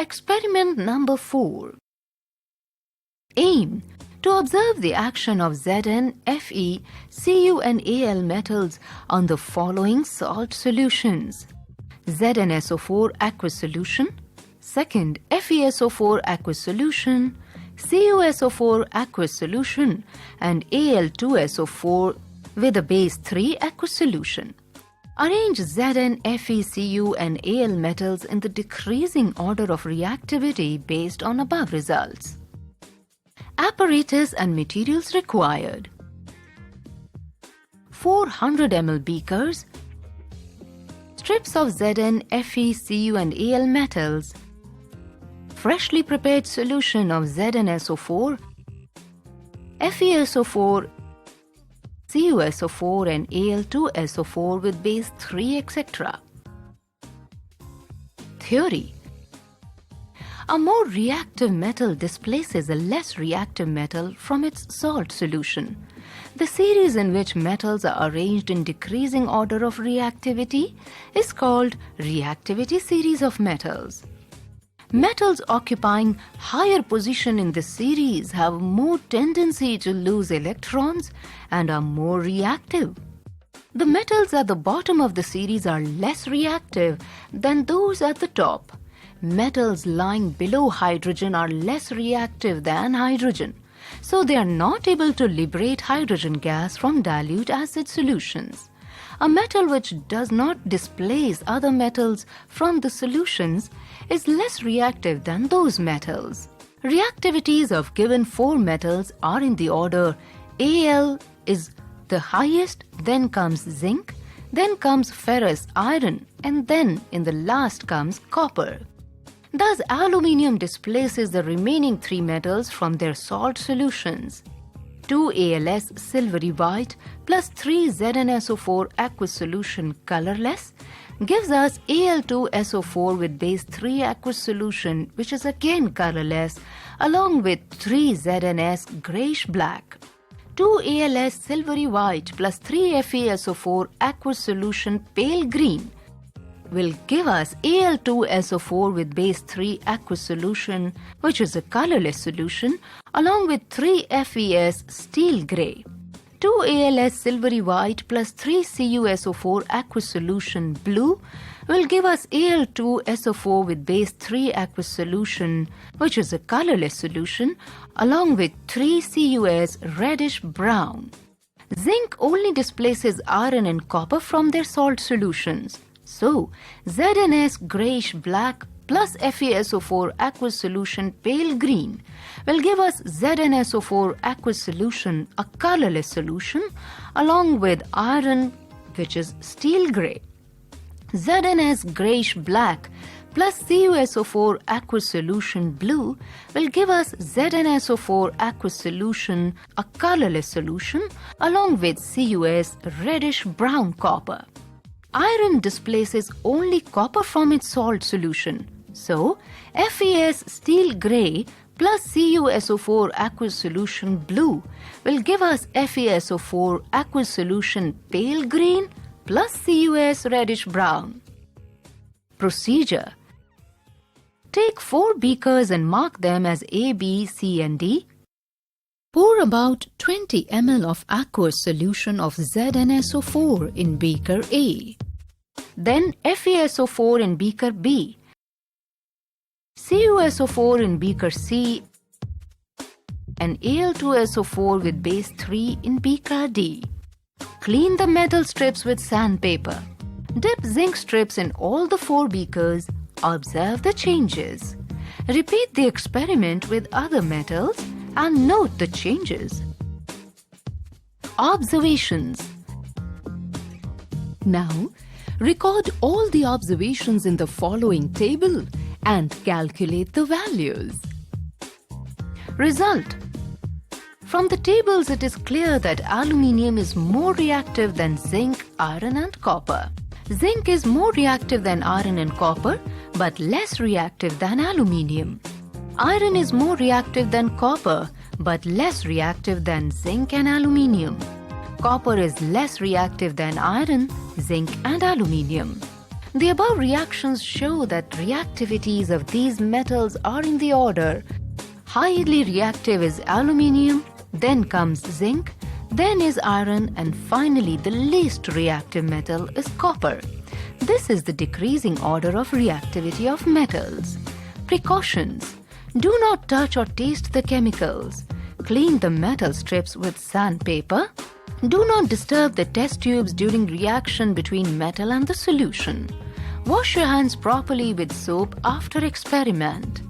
Experiment number 4. Aim: to observe the action of Zn, Fe, Cu and Al metals on the following salt solutions: ZnSO4 aqueous solution, second FeSO4 aqueous solution, CuSO4 aqueous solution, and Al2SO4 with a base 3 aqueous solution. Arrange Zn, Fe, Cu and Al metals in the decreasing order of reactivity based on above results. Apparatus and materials required: 400 ml beakers, strips of Zn, Fe, Cu and Al metals, freshly prepared solution of ZnSO4, FeSO4, CuSO4 and Al2SO4 with base 3, etc. Theory: a more reactive metal displaces a less reactive metal from its salt solution. The series in which metals are arranged in decreasing order of reactivity is called reactivity series of metals. Metals occupying higher position in this series have more tendency to lose electrons and are more reactive. The metals at the bottom of the series are less reactive than those at the top. Metals lying below hydrogen are less reactive than hydrogen, so they are not able to liberate hydrogen gas from dilute acid solutions. A metal which does not displace other metals from the solutions is less reactive than those metals. Reactivities of given 4 metals are in the order: Al is the highest, then comes zinc, then comes ferrous iron, and then in the last comes copper. Thus, aluminium displaces the remaining 3 metals from their salt solutions. 2Als silvery white plus 3 ZnSO4 aqueous solution colorless gives us Al2SO4 with base 3 aqueous solution, which is again colorless, along with 3 ZnS grayish black. 2Als silvery white plus 3 FeSO4 aqueous solution pale green will give us Al2SO4 with base 3 aqueous solution, which is a colorless solution, along with 3 FeS steel gray. 2Als silvery white plus 3 CuSO4 aqueous solution blue will give us Al2SO4 with base 3 aqueous solution, which is a colorless solution, along with 3 Cus reddish brown. Zinc only displaces iron and copper from their salt solutions. So, ZnS grayish black plus FeSO4 aqueous solution pale green will give us ZnSO4 aqueous solution, a colorless solution, along with iron, which is steel gray. ZnS grayish black plus CuSO4 aqueous solution blue will give us ZnSO4 aqueous solution, a colorless solution, along with Cus reddish brown copper. Iron displaces only copper from its salt solution. So, FeS steel gray plus CuSO4 aqueous solution blue will give us FeSO4 aqueous solution pale green plus Cus reddish brown. Procedure: take 4 beakers and mark them as A, B, C and D. Pour about 20 ml of aqueous solution of ZnSO4 in beaker A. Then FeSO4 in beaker B, CuSO4 in beaker C, and Al2SO4 with base 3 in beaker D. Clean the metal strips with sandpaper. Dip zinc strips in all the 4 beakers. Observe the changes. Repeat the experiment with other metals and note the changes. Observations. Now, record all the observations in the following table and calculate the values. Result: from the tables it is clear that aluminium is more reactive than zinc, iron and copper. Zinc is more reactive than iron and copper, but less reactive than aluminium. Iron is more reactive than copper, but less reactive than zinc and aluminium. Copper is less reactive than iron, zinc and aluminium. The above reactions show that reactivities of these metals are in the order: highly reactive is aluminium, then comes zinc, then is iron, and finally the least reactive metal is copper. This is the decreasing order of reactivity of metals. Precautions: do not touch or taste the chemicals. Clean the metal strips with sandpaper. Do not disturb the test tubes during reaction between metal and the solution. Wash your hands properly with soap after experiment.